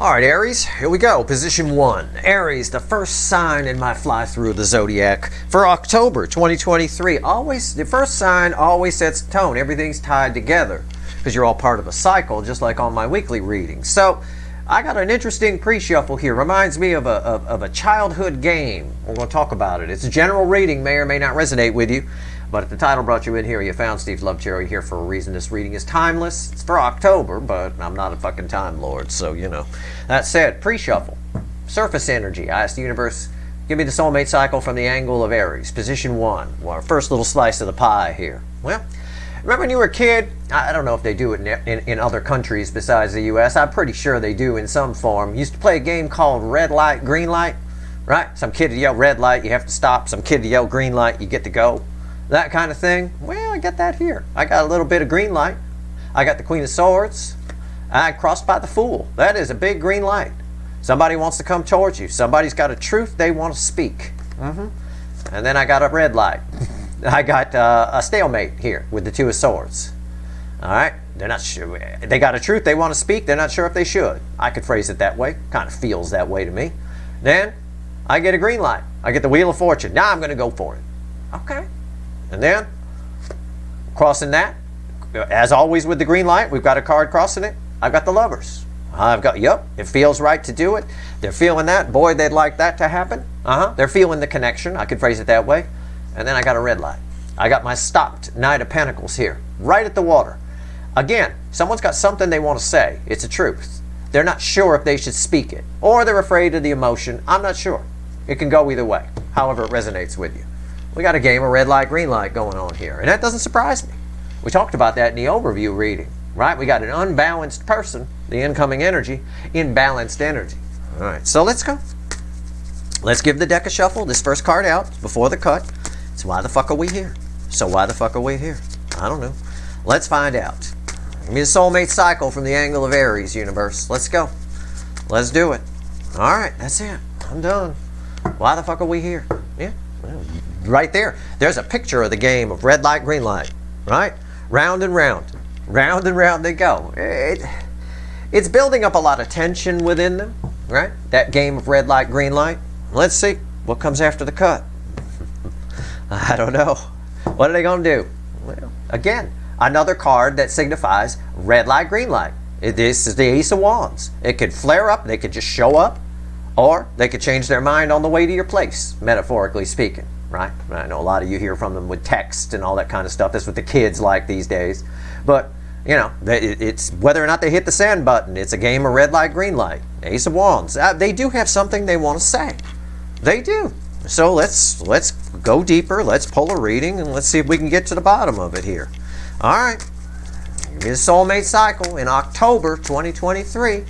Alright, Aries, here we go. Position 1. Aries, the first sign in my fly through the zodiac for October 2023. Always, the first sign always sets the tone. Everything's tied together because you're all part of a cycle, just like on my weekly reading. So, I got an interesting pre-shuffle here. Reminds me of a childhood game. We're going to talk about it. It's a general reading, may or may not resonate with you. But if the title brought you in here, you found Steve's Love Cherry here for a reason. This reading is timeless. It's for October, but I'm not a fucking Time Lord, so you know. That said, pre-shuffle. Surface energy. I asked the universe, give me the soulmate cycle from the angle of Aries. Position 1. Well, our first little slice of the pie here. Well, remember when you were a kid? I don't know if they do it in other countries besides the U.S. I'm pretty sure they do in some form. You used to play a game called red light, green light, right? Some kid would yell red light, you have to stop. Some kid would yell green light, you get to go. That kind of thing. Well, I get that here. I got a little bit of green light. I got the Queen of Swords. I crossed by the Fool. That is a big green light. Somebody wants to come towards you. Somebody's got a truth they want to speak. And then I got a red light. I got a stalemate here with the Two of Swords. All right. They're not sure. They got a truth they want to speak. They're not sure if they should. I could phrase it that way. Kind of feels that way to me. Then I get a green light. I get the Wheel of Fortune. Now I'm going to go for it. Okay. And then, crossing that, as always with the green light, we've got a card crossing it. I've got the Lovers. I've got, yep, it feels right to do it. They're feeling that. Boy, they'd like that to happen. They're feeling the connection. I could phrase it that way. And then I got a red light. I got my stopped Knight of Pentacles here, right at the water. Again, someone's got something they want to say. It's a truth. They're not sure if they should speak it. Or they're afraid of the emotion. I'm not sure. It can go either way, however it resonates with you. We got a game of red light, green light going on here. And that doesn't surprise me. We talked about that in the overview reading, right? We got an unbalanced person, the incoming energy, imbalanced energy. All right, so let's go. Let's give the deck a shuffle. This first card out before the cut. It's why the fuck are we here? So why the fuck are we here? I don't know. Let's find out. Give me the soulmate cycle from the angle of Aries, universe. Let's go. Let's do it. All right, that's it. I'm done. Why the fuck are we here? Yeah. Right there. There's a picture of the game of red light, green light, right? Round and round. Round and round they go. It's building up a lot of tension within them, right? That game of red light, green light. Let's see what comes after the cut. I don't know. What are they going to do? Well, again, another card that signifies red light, green light. This is the Ace of Wands. It could flare up. They could just show up. Or they could change their mind on the way to your place, metaphorically speaking. Right? I know a lot of you hear from them with text and all that kind of stuff. That's what the kids like these days. But, you know, it's whether or not they hit the send button. It's a game of red light, green light. Ace of Wands. They do have something they want to say. They do. So let's go deeper. Let's pull a reading and let's see if we can get to the bottom of it here. All right. Give me the soulmate cycle in October 2023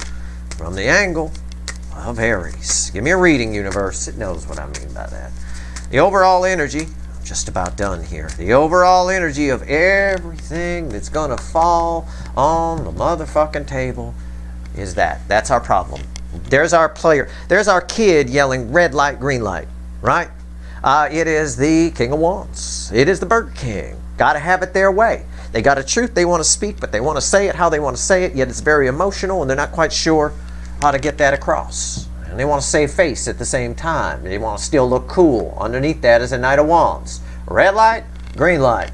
from the angle of Aries. Give me a reading, universe. It knows what I mean by that. The overall energy, I'm just about done here. The overall energy of everything that's gonna fall on the motherfucking table is that. That's our problem. There's our player. There's our kid yelling red light, green light, right? It is the King of Wands. It is the Bird King. Gotta have it their way. They got a truth they want to speak, but they want to say it how they want to say it, yet it's very emotional and they're not quite sure how to get that across. And they want to save face at the same time. They want to still look cool. Underneath that is a Knight of Wands. Red light, green light.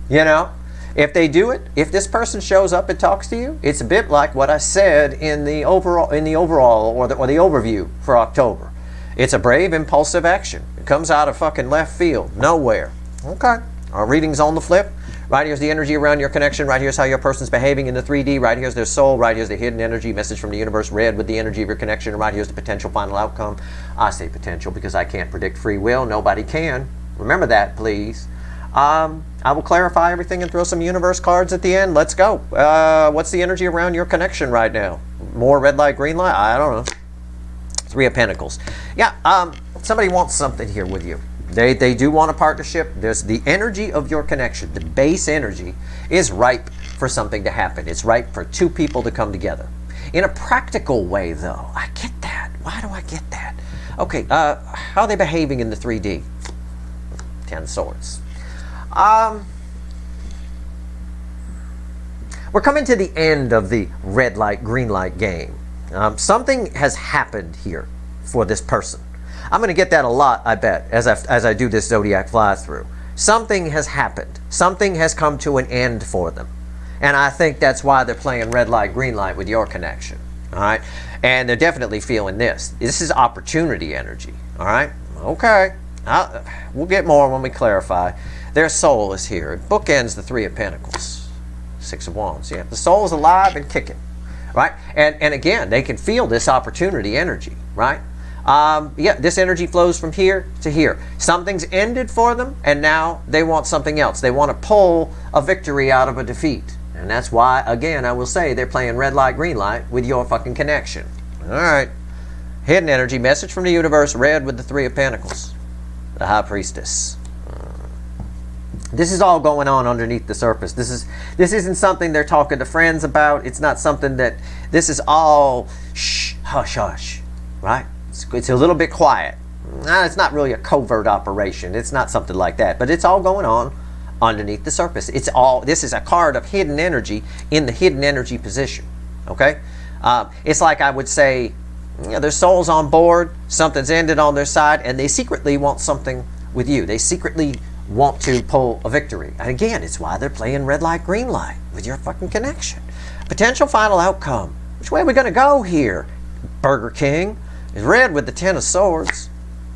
You know, if they do it, if this person shows up and talks to you, it's a bit like what I said in the overall or the overview for October. It's a brave, impulsive action. It comes out of fucking left field, nowhere. Okay. Our reading's on the flip. Right here's the energy around your connection. Right here's how your person's behaving in the 3D. Right here's their soul. Right here's the hidden energy, message from the universe, red with the energy of your connection. And right here's the potential final outcome. I say potential because I can't predict free will. Nobody can. Remember that, please. I will clarify everything and throw some universe cards at the end. Let's go. What's the energy around your connection right now? More red light, green light? I don't know. Three of Pentacles. Yeah, somebody wants something here with you. They do want a partnership. There's the energy of your connection. The base energy is ripe for something to happen. It's ripe for two people to come together. In a practical way, though, I get that. Why do I get that? Okay, how are they behaving in the 3D? 10 swords. We're coming to the end of the red light, green light game. Something has happened here for this person. I'm going to get that a lot, I bet, as I do this zodiac fly through. Something has happened. Something has come to an end for them. And I think that's why they're playing red light, green light with your connection. All right? And they're definitely feeling this. This is opportunity energy. All right? Okay. We'll get more when we clarify. Their soul is here. It bookends the Three of Pentacles. Six of Wands. Yeah. The soul is alive and kicking. Right? And again, they can feel this opportunity energy. Right? Yeah, this energy flows from here to here. Something's ended for them, and now they want something else. They want to pull a victory out of a defeat. And that's why, again, I will say they're playing red light, green light with your fucking connection. All right. Hidden energy, message from the universe, red with the Three of Pentacles. The High Priestess. This is all going on underneath the surface. This isn't something they're talking to friends about. It's not something that, this is all shh, hush, hush, right? It's a little bit quiet. It's not really a covert operation. It's not something like that, but it's all going on underneath the surface. This is a card of hidden energy in the hidden energy position, okay? It's like I would say, their soul's on board, something's ended on their side, and they secretly want something with you. They secretly want to pull a victory. And again, it's why they're playing red light, green light with your fucking connection. Potential final outcome. Which way are we going to go here? Burger King is red with the Ten of Swords.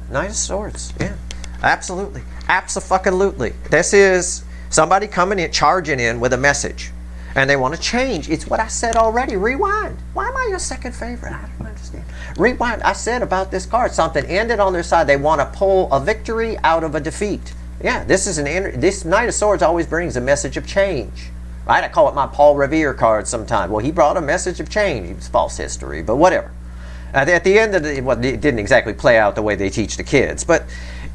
Knight of Swords. Yeah, absolutely. Abso-fucking-lutely. This is somebody coming in, charging in with a message. And they want to change. It's what I said already. Rewind. Why am I your second favorite? I don't understand. Rewind. I said about this card, something ended on their side. They want to pull a victory out of a defeat. Yeah, this Knight of Swords always brings a message of change. Right? I call it my Paul Revere card sometimes. Well, he brought a message of change. It was false history, but whatever. At the end of the, well, it didn't exactly play out the way they teach the kids, but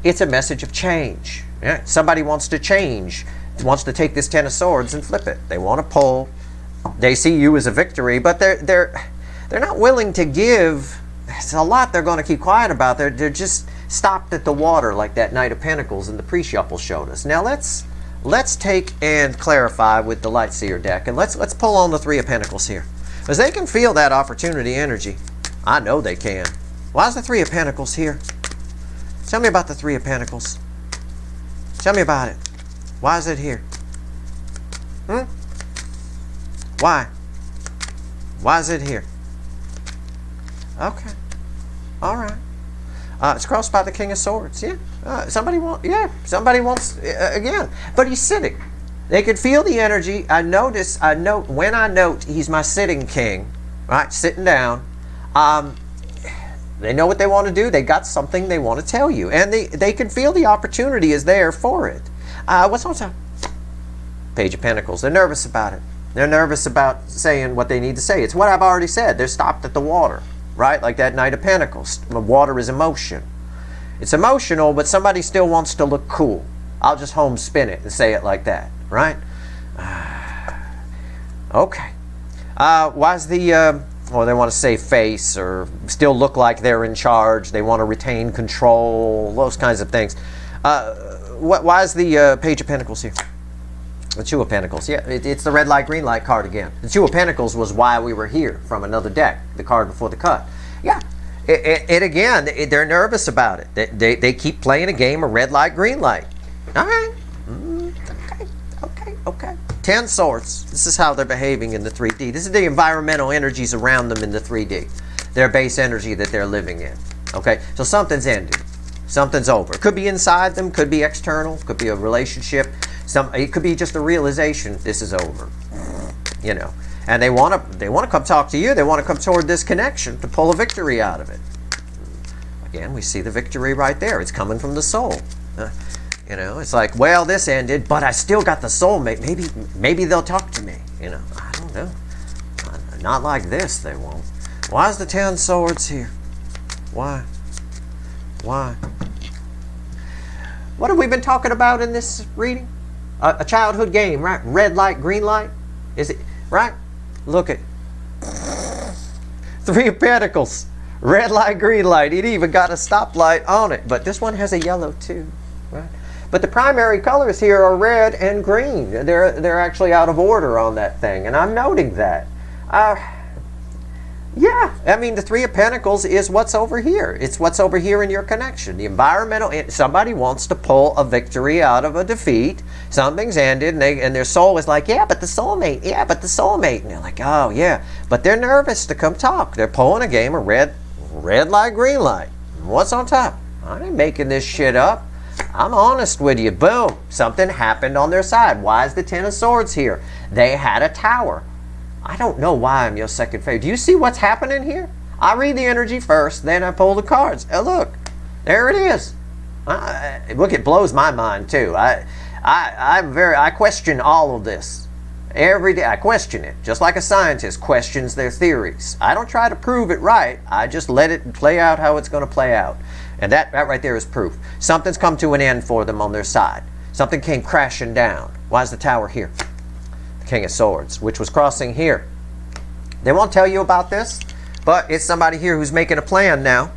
it's a message of change. Yeah? Somebody wants to change, wants to take this Ten of Swords and flip it. They want to pull. They see you as a victory, but they're not willing to give. It's a lot they're going to keep quiet about. They're just stopped at the water, like that Knight of Pentacles in the pre-shuffle showed us. Now let's take and clarify with the Light Seer deck, and let's pull on the Three of Pentacles here, because they can feel that opportunity energy. I know they can. Why is the Three of Pentacles here? Tell me about the Three of Pentacles. Tell me about it. Why is it here? Why? Why is it here? Okay. All right. It's crossed by the King of Swords. Yeah. Somebody wants, again. But he's sitting. They could feel the energy. I note when I note he's my sitting king, right? Sitting down. They know what they want to do. They got something they want to tell you. And they can feel the opportunity is there for it. What's on top? Page of Pentacles. They're nervous about it. They're nervous about saying what they need to say. It's what I've already said. They're stopped at the water, right? Like that Knight of Pentacles. Water is emotion. It's emotional, but somebody still wants to look cool. I'll just home spin it and say it like that, right? Okay. Why's the... well, they want to save face or still look like they're in charge. They want to retain control, those kinds of things. Why is the Page of Pentacles here? The Two of Pentacles. Yeah, it's the red light, green light card again. The Two of Pentacles was why we were here from another deck, the card before the cut. Yeah, again, they're nervous about it. They keep playing a game of red light, green light. All right. Okay. 10 Swords. This is how they're behaving in the 3D. This is the environmental energies around them in the 3D. Their base energy that they're living in. Okay? So something's ended. Something's over. It could be inside them, could be external, could be a relationship. It could be just a realization this is over. You know. And they want to come talk to you. They want to come toward this connection to pull a victory out of it. Again, we see the victory right there. It's coming from the soul. You know, it's like, well, this ended, but I still got the soulmate. Maybe they'll talk to me. You know, I don't know. Not like this, they won't. Why is the 10 Swords here? Why? What have we been talking about in this reading? A childhood game, right? Red light, green light. Is it right? Look at Three of Pentacles. Red light, green light. It even got a stoplight on it, but this one has a yellow too, right? But the primary colors here are red and green. They're actually out of order on that thing, and I'm noting that. Yeah, I mean, the Three of Pentacles is what's over here. It's what's over here in your connection. The environmental, somebody wants to pull a victory out of a defeat. Something's ended, and their soul is like, yeah, but the soulmate, yeah, but the soulmate. And they're like, oh, yeah. But they're nervous to come talk. They're pulling a game of red light, green light. What's on top? I ain't making this shit up. I'm honest with you. Boom. Something happened on their side. Why is the Ten of Swords here? They had a tower. I don't know why I'm your second favorite. Do you see what's happening here? I read the energy first, then I pull the cards. Oh, look, there it is. Look, it blows my mind too. I question all of this every day. I question it, just like a scientist questions their theories. I don't try to prove it right. I just let it play out how it's going to play out, and that right there is proof. Something's come to an end for them on their side. Something came crashing down. Why is the tower here? King of Swords, which was crossing here. They won't tell you about this, but it's somebody here who's making a plan now.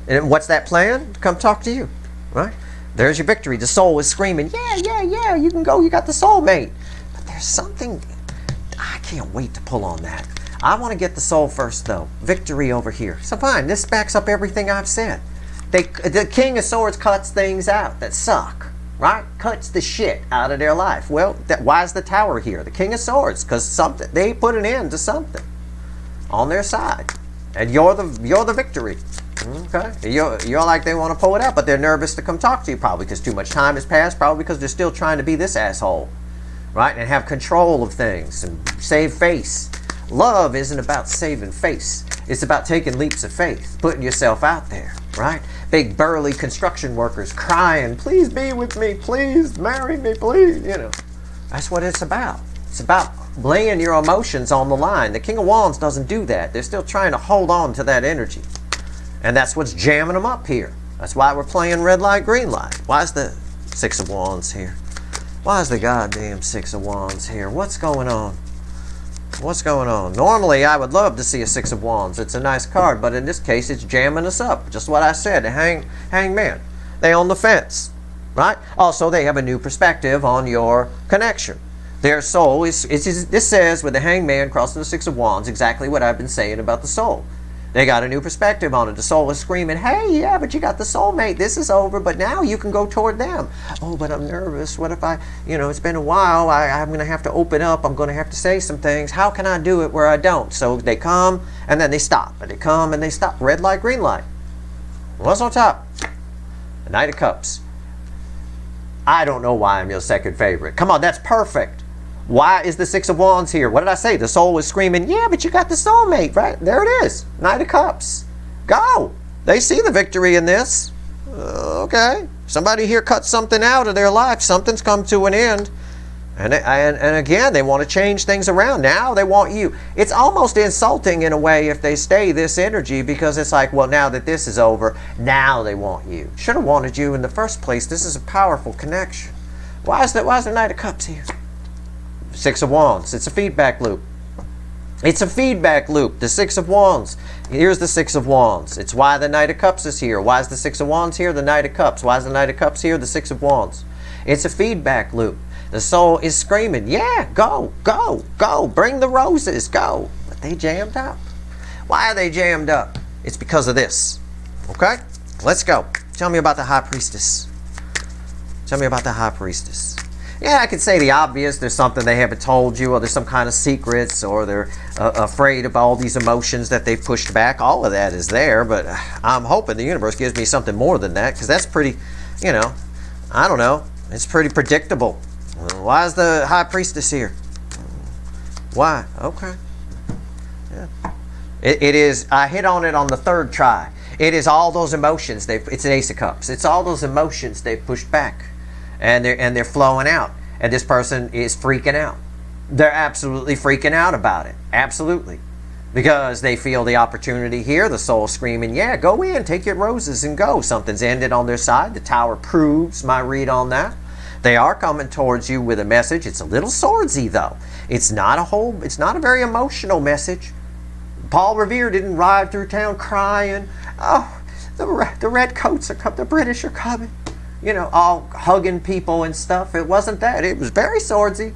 And what's that plan? Come talk to you, right? There's your victory. The soul is screaming, yeah, yeah, yeah, you can go, you got the soulmate. But there's something, I can't wait to pull on that. I want to get the soul first, though. Victory over here. So fine, this backs up everything I've said. The King of Swords cuts things out that suck. Right? Cuts the shit out of their life. Well, why is the tower here? The King of Swords, because they put an end to something on their side, and you're the victory. Okay, you're like they want to pull it out, but they're nervous to come talk to you, probably because too much time has passed, probably because they're still trying to be this asshole, right? And have control of things and save face. Love isn't about saving face. It's about taking leaps of faith, putting yourself out there, right? Big burly construction workers crying, please be with me, please marry me, please. You know, that's what it's about. It's about laying your emotions on the line. The King of Wands doesn't do that. They're still trying to hold on to that energy. And that's what's jamming them up here. That's why we're playing red light, green light. Why is the Six of Wands here? Why is the goddamn Six of Wands here? What's going on? What's going on? Normally, I would love to see a Six of Wands. It's a nice card, but in this case, it's jamming us up. Just what I said, the hangman. They on the fence, right? Also, they have a new perspective on your connection. Their soul this says, with the hangman crossing the Six of Wands, exactly what I've been saying about the soul. They got a new perspective on it. The soul is screaming, hey, yeah, but you got the soulmate. This is over, but now you can go toward them. Oh, but I'm nervous. What if it's been a while. I'm going to have to open up. I'm going to have to say some things. How can I do it where I don't? So they come, and then they stop. And they come, and they stop. Red light, green light. What's on top? The Knight of Cups. I don't know why I'm your second favorite. Come on, that's perfect. Why is the Six of Wands here? What did I say? The soul is screaming, yeah, but you got the soulmate, right? There it is. Knight of Cups. Go. They see the victory in this. Okay. Somebody here cut something out of their life. Something's come to an end. And again, they want to change things around. Now they want you. It's almost insulting in a way if they stay this energy, because it's like, well, now that this is over, now they want you. Should have wanted you in the first place. This is a powerful connection. Why is the Knight of Cups here? Six of Wands. It's a feedback loop. It's a feedback loop. The Six of Wands. Here's the Six of Wands. It's why the Knight of Cups is here. Why is the Six of Wands here? The Knight of Cups. Why is the Knight of Cups here? The Six of Wands. It's a feedback loop. The soul is screaming, yeah, go, go, go. Bring the roses, go. But they jammed up. Why are they jammed up? It's because of this. Okay? Let's go. Tell me about the High Priestess. Tell me about the High Priestess. Yeah, I could say the obvious. There's something they haven't told you, or there's some kind of secrets, or they're afraid of all these emotions that they've pushed back. All of that is there, but I'm hoping the universe gives me something more than that, because that's pretty, I don't know. It's pretty predictable. Why is the High Priestess here? Why? Okay. Yeah. It is, I hit on it on the third try. It is all those emotions. It's an Ace of Cups. It's all those emotions they've pushed back. And they're flowing out, and this person is freaking out. They're absolutely freaking out about it, absolutely, because they feel the opportunity here. The soul screaming, "Yeah, go in, take your roses and go." Something's ended on their side. The Tower proves my read on that. They are coming towards you with a message. It's a little swordsy though. It's not a very emotional message. Paul Revere didn't ride through town crying, "Oh, the red coats are coming. The British are coming." All hugging people and stuff. It wasn't that. It was very swordsy,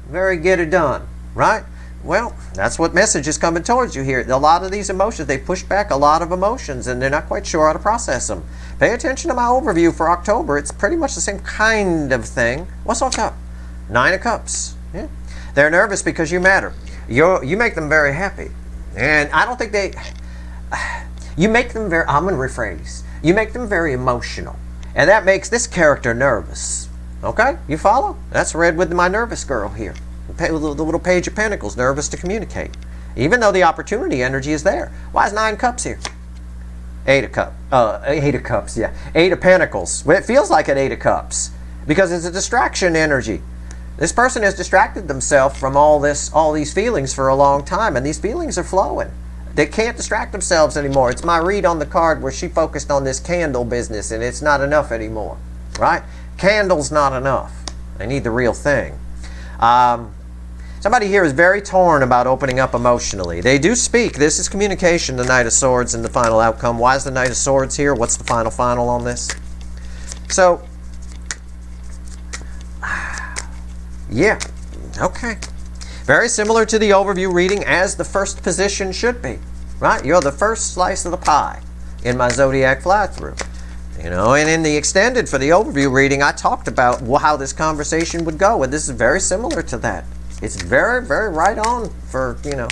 very get it done, right? Well, that's what message is coming towards you here. A lot of these emotions, they push back a lot of emotions and they're not quite sure how to process them. Pay attention to my overview for October. It's pretty much the same kind of thing. What's on top? 9 of Cups. Yeah. They're nervous because you matter. You make them very happy. And I don't think you make them very, I'm going to rephrase. You make them very emotional. And that makes this character nervous. Okay? You follow? That's read with my nervous girl here. The little Page of Pentacles, nervous to communicate. Even though the opportunity energy is there. Why is 9 Cups here? 8 of Cups, yeah. 8 of Pentacles. Well, it feels like an 8 of Cups. Because it's a distraction energy. This person has distracted themselves from all these feelings for a long time. And these feelings are flowing. They can't distract themselves anymore. It's my read on the card where she focused on this candle business. And it's not enough anymore. Right? Candle's not enough. They need the real thing. Somebody here is very torn about opening up emotionally. They do speak. This is communication, the Knight of Swords, and the final outcome. Why is the Knight of Swords here? What's the final on this? So, yeah, okay. Very similar to the overview reading as the first position should be, right? You're the first slice of the pie in my zodiac fly-through. You know, and in the extended for the overview reading, I talked about how this conversation would go, and this is very similar to that. It's very, very right on for, you know,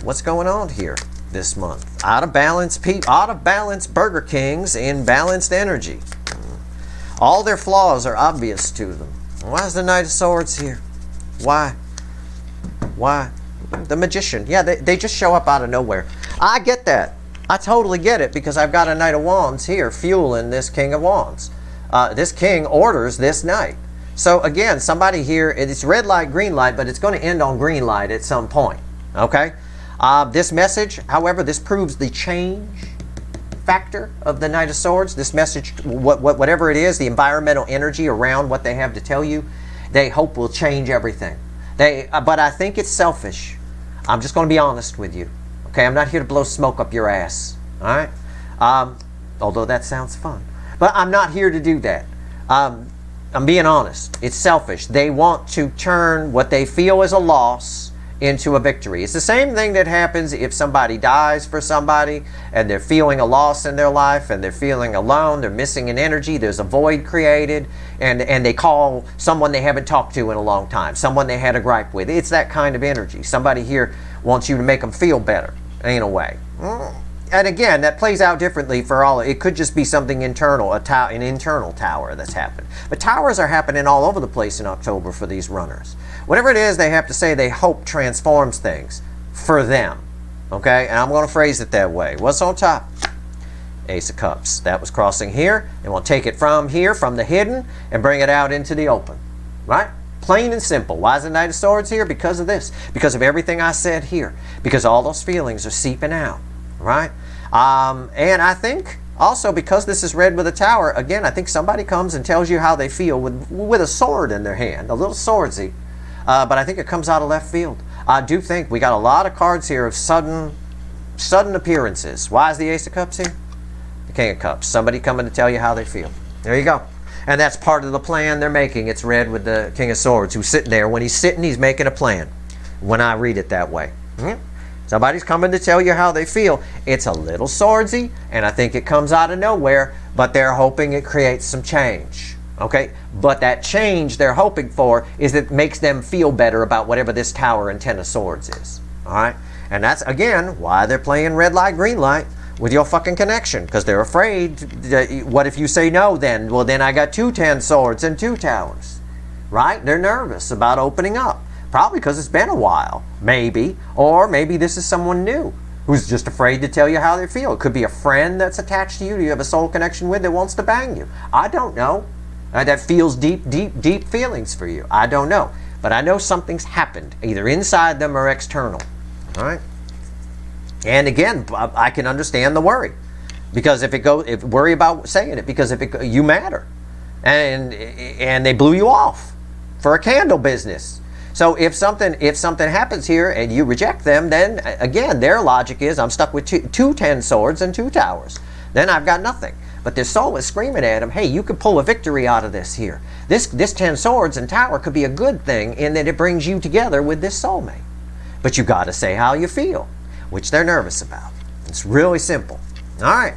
what's going on here this month. Out of balance Burger Kings in balanced energy. All their flaws are obvious to them. Why is the Knight of Swords here? Why? The Magician. Yeah, they just show up out of nowhere. I get that. I totally get it because I've got a Knight of Wands here fueling this King of Wands. This King orders this Knight. So again, somebody here, it's red light, green light, but it's going to end on green light at some point. Okay? This message, however, this proves the change factor of the Knight of Swords. This message, whatever it is, the environmental energy around what they have to tell you, they hope will change everything. But I think it's selfish. I'm just going to be honest with you. Okay, I'm not here to blow smoke up your ass. All right? Although that sounds fun. But I'm not here to do that. I'm being honest. It's selfish. They want to turn what they feel is a loss into a victory. It's the same thing that happens if somebody dies for somebody and they're feeling a loss in their life and they're feeling alone, they're missing an energy, there's a void created, and they call someone they haven't talked to in a long time, someone they had a gripe with. It's that kind of energy. Somebody here wants you to make them feel better in a way. And again, that plays out differently for all. It could just be something internal, an internal tower that's happened. But towers are happening all over the place in October for these runners. Whatever it is they have to say, they hope transforms things for them. Okay? And I'm going to phrase it that way. What's on top? Ace of Cups. That was crossing here. And we'll take it from here, from the hidden, and bring it out into the open. Right? Plain and simple. Why is the Knight of Swords here? Because of this. Because of everything I said here. Because all those feelings are seeping out. Right? And I think also because this is read with a tower, again, I think somebody comes and tells you how they feel with a sword in their hand, a little swordsy. But I think it comes out of left field. I do think we got a lot of cards here of sudden appearances. Why is the Ace of Cups here? The King of Cups. Somebody coming to tell you how they feel. There you go. And that's part of the plan they're making. It's read with the King of Swords who's sitting there. When he's sitting, he's making a plan. When I read it that way. Somebody's coming to tell you how they feel. It's a little swordsy, and I think it comes out of nowhere, but they're hoping it creates some change. Okay? But that change they're hoping for is it makes them feel better about whatever this Tower and Ten of Swords is. Alright? And that's, again, why they're playing red light, green light with your fucking connection. Because they're afraid, what if you say no then? Well, then I got 2 10 swords and 2 towers. Right? They're nervous about opening up. Probably because it's been a while, maybe. Or maybe this is someone new who's just afraid to tell you how they feel. It could be a friend that's attached to you, you have a soul connection with, that wants to bang you. I don't know. That feels deep, deep, deep feelings for you. I don't know. But I know something's happened, either inside them or external. All right? And again, I can understand the worry. Because if worry about saying it, because you matter. And they blew you off for a candle business. So if something happens here and you reject them, then again, their logic is I'm stuck with two 10 swords and 2 towers. Then I've got nothing. But their soul is screaming at him, hey, you could pull a victory out of this here. This 10 swords and tower could be a good thing in that it brings you together with this soulmate. But you got to say how you feel, which they're nervous about. It's really simple. All right.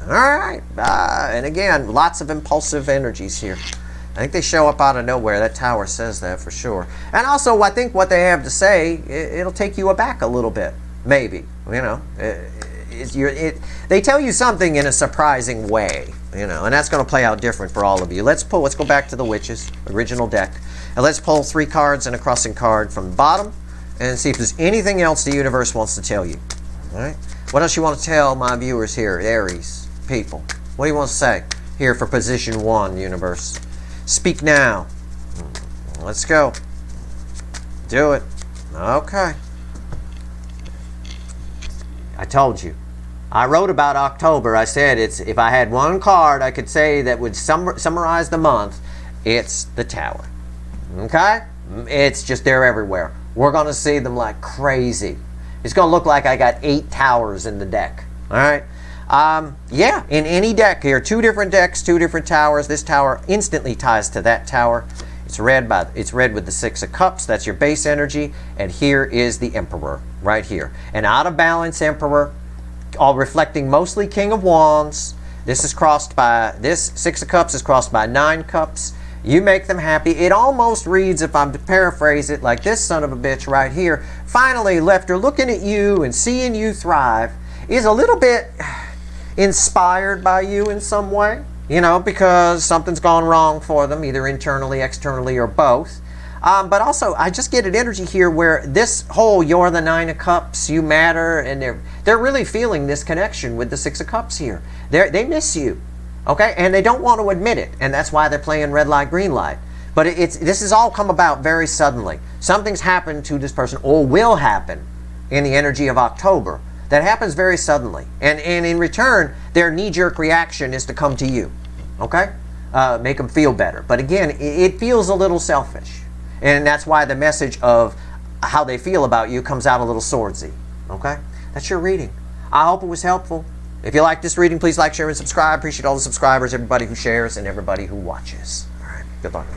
All right. And again, lots of impulsive energies here. I think they show up out of nowhere. That tower says that for sure. And also, I think what they have to say, it'll take you aback a little bit. Maybe. You know. They tell you something in a surprising way. You know. And that's going to play out different for all of you. Let's go back to the Witches, original deck. And let's pull 3 cards and a crossing card from the bottom. And see if there's anything else the universe wants to tell you. All right? What else you want to tell my viewers here, Aries people? What do you want to say here for position 1, universe? Speak now. Let's go. Do it. Okay. I told you. I wrote about October. I said if I had one card I could say that would summarize the month, it's the Tower. Okay? It's just there everywhere. We're going to see them like crazy. It's going to look like I got 8 towers in the deck. All right? Yeah, in any deck here, 2 different decks, 2 different towers. This tower instantly ties to that tower. It's red with the 6 of Cups. That's your base energy. And here is the Emperor right here. An out of balance Emperor, all reflecting mostly King of Wands. This 6 of Cups is crossed by 9 Cups. You make them happy. It almost reads, if I'm to paraphrase it, like this son of a bitch right here. Finally left her looking at you and seeing you thrive. Is a little bit inspired by you in some way. You know, because something's gone wrong for them, either internally, externally, or both. But also, I just get an energy here where this whole you're the 9 of Cups, you matter, and they're really feeling this connection with the 6 of Cups here. They miss you. Okay, and they don't want to admit it, and that's why they're playing red light, green light. But this has all come about very suddenly. Something's happened to this person, or will happen, in the energy of October. That happens very suddenly, and in return, their knee-jerk reaction is to come to you. Okay, make them feel better. But again, it feels a little selfish, and that's why the message of how they feel about you comes out a little swordsy. Okay, that's your reading. I hope it was helpful. If you like this reading, please like, share, and subscribe. Appreciate all the subscribers, everybody who shares, and everybody who watches. All right, good luck.